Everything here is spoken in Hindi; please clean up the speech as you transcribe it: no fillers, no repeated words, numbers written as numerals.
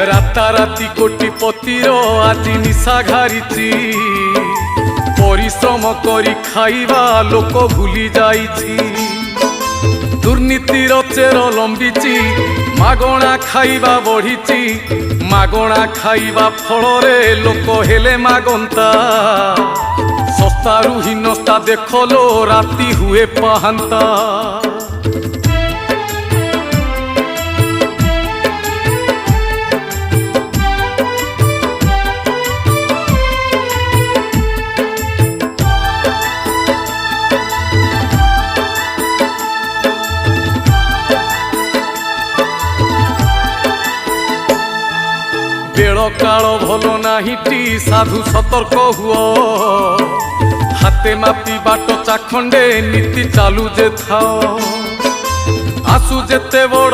राताराती कोटिपतिर आज निशा घारिची परिश्रम करी खाइबा लोक भूली जाइछि दुर्नीतिर चेर लंबिची मागणा खाइबा बढ़िची मागणा खाइबा फलरे लोक हेले मागंता सस्तारु हीनस्ता देखलो राती हुए पाहंता बेल काल भल नाहिटी साधु सतर्क हुओ हाथे मापी बाट चाखंडे नीति चालू जे थाओ आसु जेते बड़